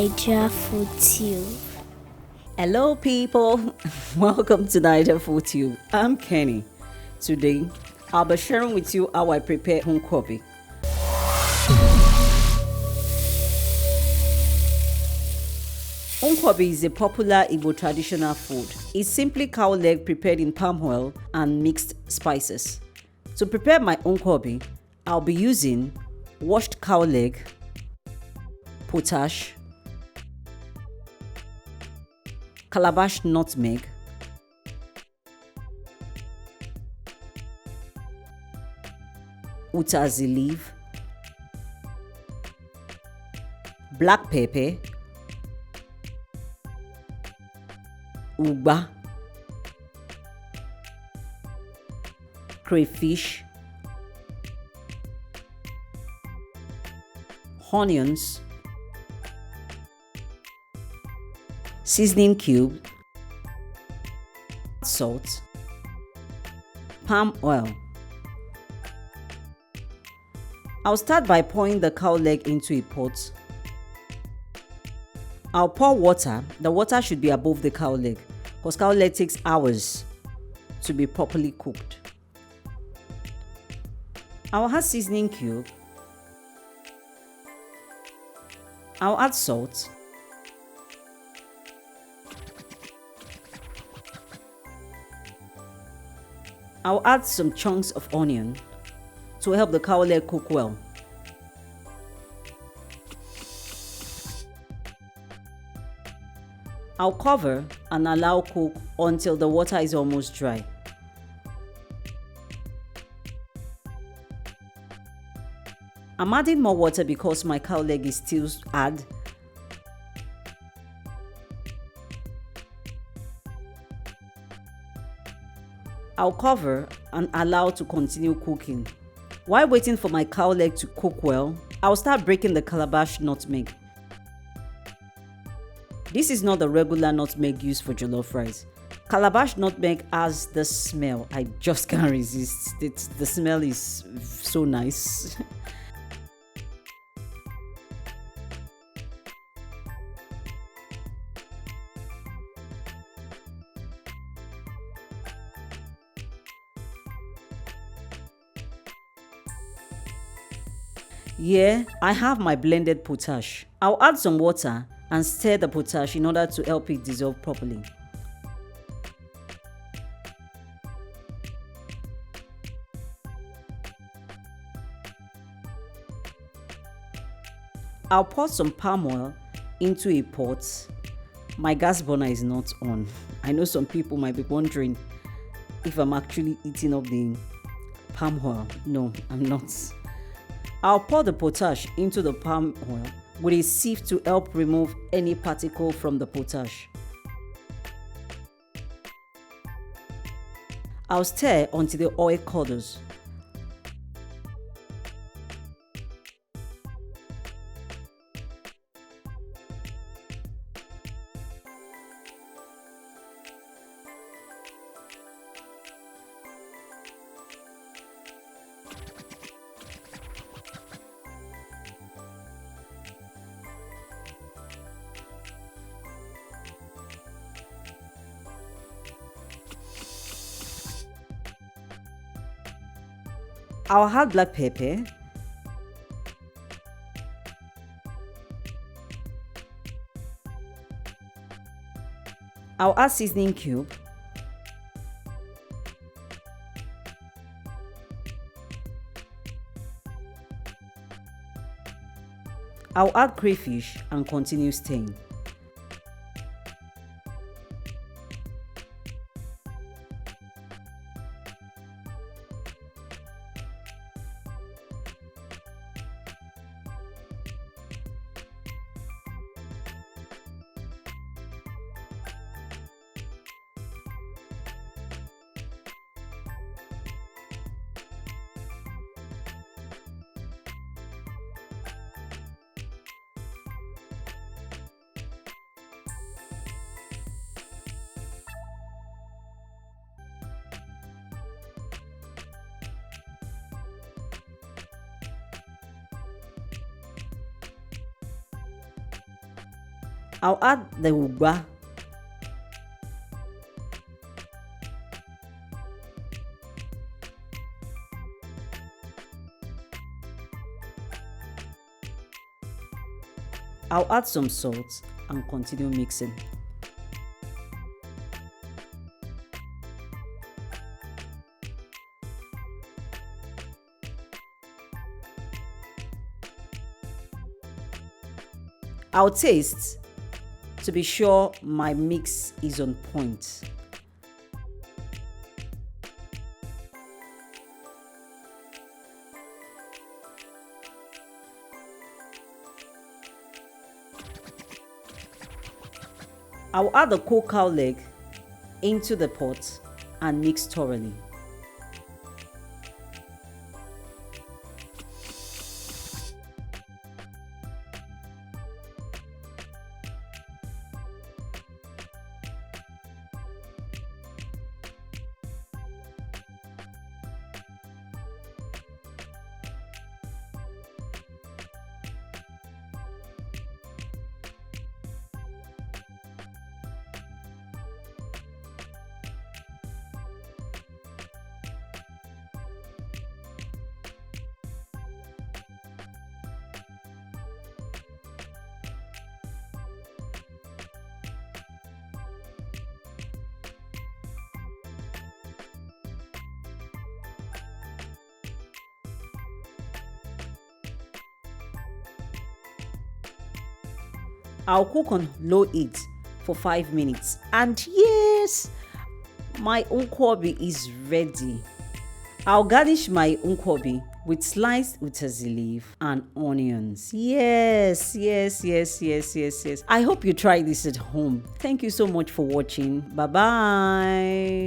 NaijaFoodTube. Hello people, welcome to NaijaFoodTube. I'm Kenny. Today, I'll be sharing with you how I prepare Nkwobi. Nkwobi is a popular Igbo traditional food. It's simply cow leg prepared in palm oil and mixed spices. To prepare my Nkwobi, I'll be using washed cow leg, potash, calabash nutmeg, utazi leaf, black pepper, ugba, crayfish, onions, seasoning cube, salt, palm oil. I'll start by pouring the cow leg into a pot. I'll pour water. The water should be above the cow leg because cow leg takes hours to be properly cooked. I'll add seasoning cube. I'll add salt. I'll add some chunks of onion to help the cow leg cook well. I'll cover and allow cook until the water is almost dry. I'm adding more water because my cow leg is still hard. I'll cover and allow to continue cooking. While waiting for my cow leg to cook well, I'll start breaking the calabash nutmeg. This is not the regular nutmeg used for jollof rice. Calabash nutmeg has the smell. I just can't resist. The smell is so nice. Here, I have my blended potash. I'll add some water and stir the potash in order to help it dissolve properly. I'll pour some palm oil into a pot. My gas burner is not on. I know some people might be wondering if I'm actually eating up the palm oil. No, I'm not. I'll pour the potash into the palm oil with a sieve to help remove any particle from the potash. I'll stir until the oil curdles. I'll add black pepper, I'll add seasoning cube, I'll add crayfish and continue stirring. I'll add the ugba. I'll add some salt and continue mixing. I'll taste to be sure my mix is on point. I'll add the cold cow leg into the pot and mix thoroughly. I'll cook on low heat for 5 minutes. And yes, my Nkwobi is ready. I'll garnish my Nkwobi with sliced utazಿ leaf and onions. Yes. I hope you try this at home. Thank you so much for watching. Bye bye.